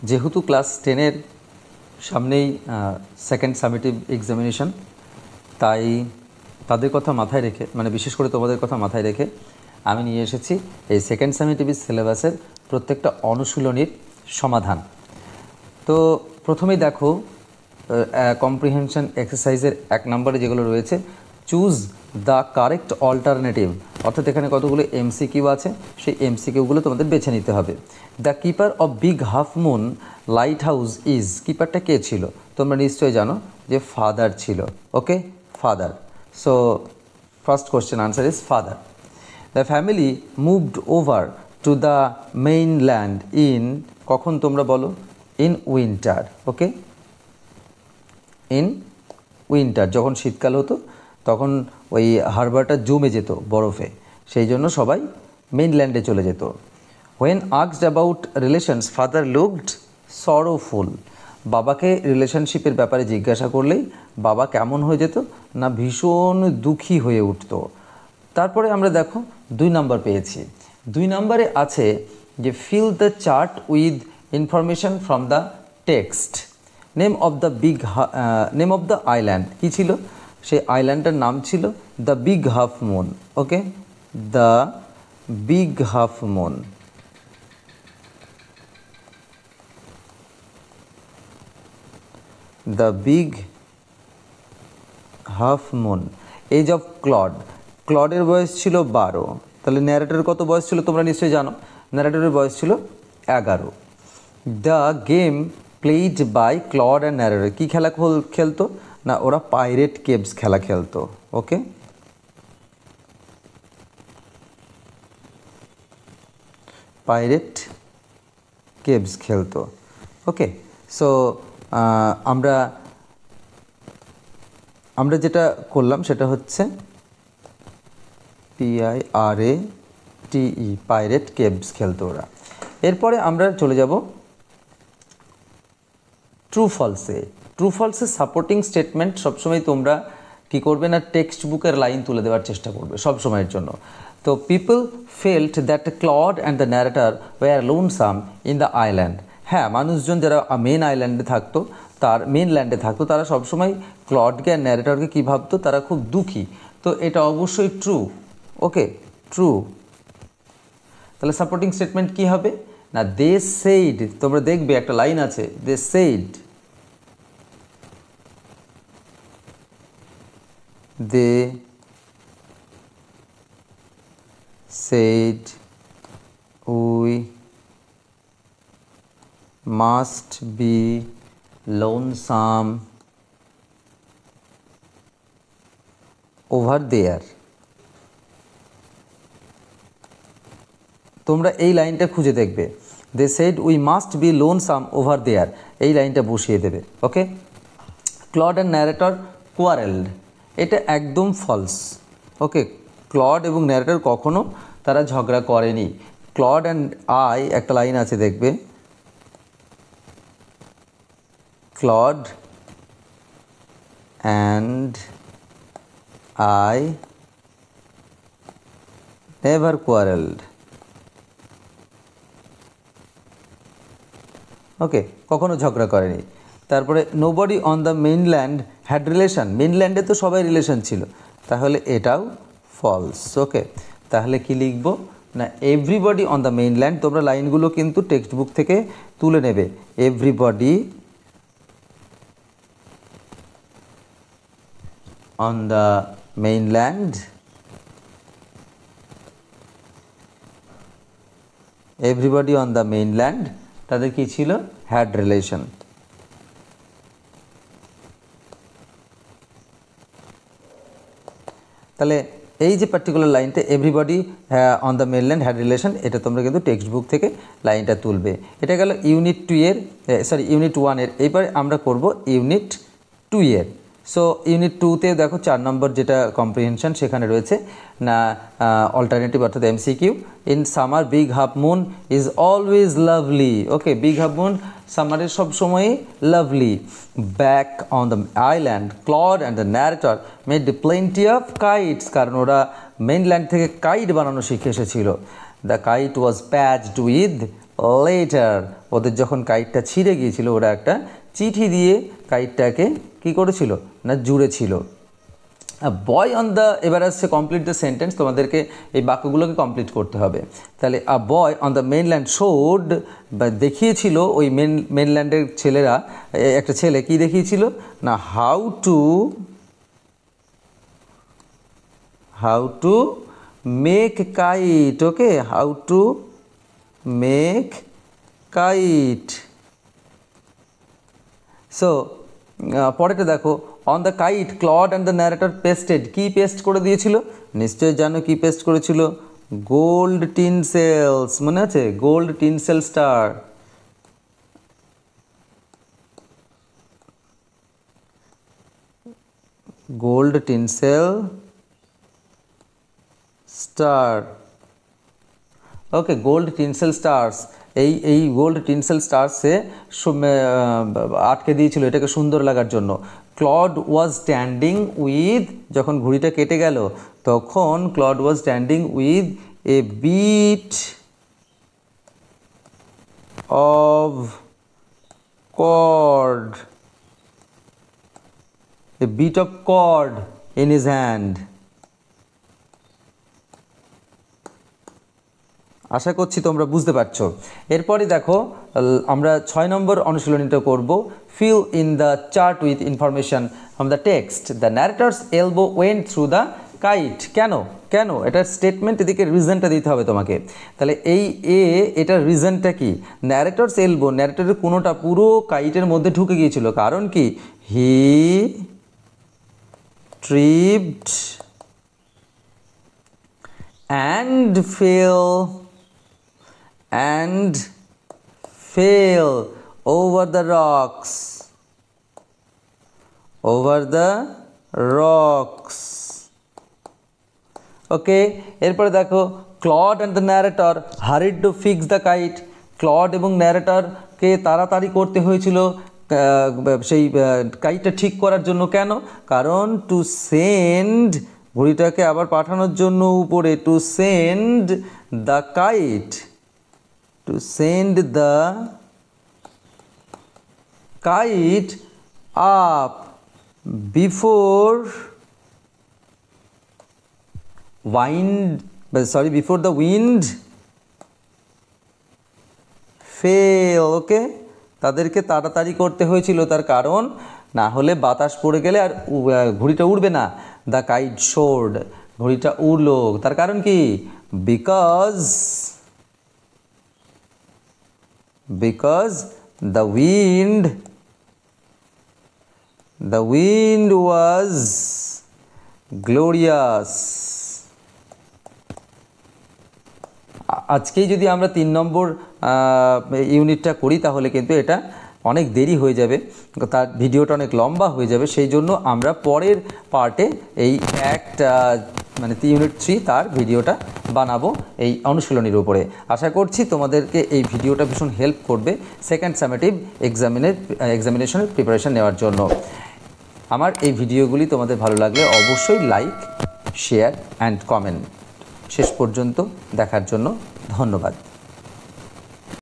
যেহেতু ক্লাস 10-এর সামনেই second summative examination, তাই তাদের কথা মাথায় রেখে, মানে বিশেষ করে তোমাদের কথা মাথায় রেখে আমি নিয়ে এসেছি এই সেকেন্ড সামেটিভ সিলেবাসের প্রত্যেকটা অনুশীলনীর সমাধান। তো প্রথমেই দেখো কম্প্রিহেনশন এক্সারসাইজের 1 নম্বরে যেগুলো রয়েছে, চুজ দ্য কারেক্ট অল্টারনেটিভ, অর্থাৎ এখানে কতগুলো এমসিকিউ আছে, সেই এমসিকিউগুলো তোমাদের বেছে নিতে হবে। The keeper of big half moon lighthouse is, কিপারটা কে ছিল? তোমরা নিশ্চয়ই জানো যে ফাদার ছিল। Okay, father. So first question answer is father. The family moved over to the mainland in, কখন তোমরা বলো? In winter. Okay, in winter, যখন শীতকাল হতো তখন ওই হারবারটা জমে যেত বরফে, সেই জন্য সবাই মেইনল্যান্ডে চলে যেত। When asked about relations father looked sorrowful, বাবাকে রিলেশনশিপের ব্যাপারে জিজ্ঞাসা করলেই বাবা কেমন হয়ে যেত না, ভীষণ দুঃখী হয়ে উঠত। তারপরে আমরা দেখো 2 নম্বর পেয়েছি। 2 নম্বরে আছে যে fill the chart with information from the text. Name of the island কী ছিল? সেই আইল্যান্ডটার নাম ছিল the big half moon. Okay, the big half moon. The big half moon. Age of Claude, ক্লডের বয়স ছিল 12, তাহলে ন্যারেটরের কত বয়স ছিল তোমরা নিশ্চয়ই জানো, ন্যারেটরের বয়স ছিল 11। The game played by Claude and narrator, কী খেলা খেলতো না, ওরা পাইরেট কেভস খেলা খেলতো। ওকে, পাইরেট কেভস খেলতো। ওকে, সো আমরা যেটা করলাম সেটা হচ্ছে PIRATE, পাইরেট কেভস খেলতো ওরা। এরপরে আমরা চলে যাব ট্রু ফলসে। ট্রু ফলসের সাপোর্টিং স্টেটমেন্ট সবসময় তোমরা কী করবে না, টেক্সট বুকের লাইন তুলে দেওয়ার চেষ্টা করবে সব সময়ের জন্য। তো people felt that Claude and the narrator were lonesome in the island. হ্যাঁ, মানুষজন যারা মেইনল্যান্ডে থাকতো তারা সবসময় ক্লডকে আর ন্যারেটরকে কী ভাবতো, তারা খুব দুঃখী। তো এটা অবশ্যই ট্রু। Okay, true. তাহলে সাপোর্টিং স্টেটমেন্ট কী হবে না, দে সেইড, তোমরা দেখবে একটা লাইন আছে, they said, they said we must be lonesome over there. তোমরা এই লাইনটা খুঁজে দেখবে, they said we must be lonesome over there, এই লাইনটা বসিয়ে দেবে। Okay, Claude and narrator quarreled, এটা একদম ফলস। ওকে, ক্লড এবং ন্যারেটর কখনো তারা ঝগড়া করেনি। ক্লড অ্যান্ড আই, একটা লাইন আছে দেখবে, Claude and I never quarreled. Okay, কখনো ঝগড়া করেনি। তারপরে nobody on the mainland had relation, মেইনল্যান্ডে তো সবাই রিলেশন ছিল, তাহলে এটাও ফলস। ওকে, তাহলে কি লিখব না, এভরিবডি অন দ্য মেইনল্যান্ড। তোমরা লাইনগুলো কিন্তু টেক্সট বুক থেকে তুলে নেবে। Everybody on the mainland, everybody on the mainland, তাদের কি ছিল, হ্যাড রিলেশন। তাহলে এই যে পার্টিকুলার লাইনটা everybody on the mainland had relation, এটা তোমরা কিন্তু টেক্সট বুক থেকে লাইনটা তুলবে। এটা গেল ইউনিট 1 এর। এইবার আমরা করব ইউনিট 2 এর। সো ইউনিট 2তে দেখো 4 নম্বর যেটা কম্প্রিহেনশন, সেখানে রয়েছে না অল্টারনেটিভ অর্থাৎ MCQ. In summer big half moon is always lovely. Okay, big half moon সামারের সবসময়ই lovely. Back on the island Claude and the narrator made plenty of kites, কারণ ওরা মেইনল্যান্ড থেকে কাইট বানানো শিখে এসেছিল। The kite was patched with letter ওদের যখন কাইটটা ছিঁড়ে গিয়েছিল ওরা একটা চিঠি দিয়ে কাইটটাকে কী করেছিল না জুড়েছিল। বয় অন দ্য, এবার আসছে কমপ্লিট দ্য সেন্টেন্স, তোমাদেরকে এই বাক্যগুলোকে কমপ্লিট করতে হবে। তাহলে a boy on the mainland showed, বা দেখিয়েছিল ওই মেনল্যান্ডের ছেলেরা, একটা ছেলে কি দেখিয়েছিল না how to make kite. Okay, how to make kite. So পরেটা দেখো, on the kite Claude and the narrator pasted, কি পেস্ট করে দিয়েছিল নিশ্চয়ই জানো কি পেস্ট করেছিল, গোল্ড টিনসেলস, মনে আছে gold tinsel star. Gold tinsel star, okay, gold tinsel stars, এই গোল্ড টিনসেল স্টার্সে আটকে দিয়েছিল এটাকে সুন্দর লাগার জন্য। ক্লড ওয়াজ স্ট্যান্ডিং উইথ, যখন ঘুড়িটা কেটে গেল তখন Claude was standing with a bit of cord, a bit of cord in his hand. আশা করছি তোমরা বুঝতে পারছো। এরপরে দেখো আমরা 6 নম্বর অনুশীলনীটা করব, fill in the chart with information from the text. The narrator's elbow went through the kite. কেন এটার স্টেটমেন্ট, এদিকে রিজনটা দিতে হবে তোমাকে। তাহলে এই এটার রিজনটা কি, ন্যারেটরস এলবো, ন্যারেটরের কোনোটা পুরো কাইটের মধ্যে ঢুকে গিয়েছিল, কারণ কি he tripped and fell over the rocks, okay. এরপরে দেখো, Claude and the narrator hurried to fix the kite. Claude এবং ন্যারেটরকে তাড়াতাড়ি করতে হয়েছিল সেই কাইটটা ঠিক করার জন্য। কেন, কারণ টু সেন্ড, ঘড়িটাকে আবার পাঠানোর জন্য উপরে, to send the kite, to send the kite up before the wind fell. ওকে, তাদেরকে তাড়াতাড়ি করতে হয়েছিল, তার কারণ না হলে বাতাস পড়ে গেলে আর ঘড়িটা উড়বে না। দ্য কাইট সোর্ড, ঘড়িটা উড়লো, তার কারণ কি because the wind was glorious. আজকেই যদি আমরা 3 নম্বর ইউনিটটা করি তাহলে কিন্তু এটা অনেক দেরি হয়ে যাবে, তার ভিডিওটা অনেক লম্বা হয়ে যাবে। সেই জন্য আমরা পরের পার্টে এই মানে ইউনিট 3 তার ভিডিওটা বানাবো এই অনুশীলনীর উপরে। আশা করছি তোমাদেরকে এই ভিডিওটা ভীষণ হেল্প করবে সেকেন্ড সামেটিভ এক্সামিনেশনের প্রিপারেশন নেওয়ার জন্য। আমার এই ভিডিওগুলি তোমাদের ভালো লাগলে অবশ্যই লাইক, শেয়ার অ্যান্ড কমেন্ট। শেষ পর্যন্ত দেখার জন্য ধন্যবাদ।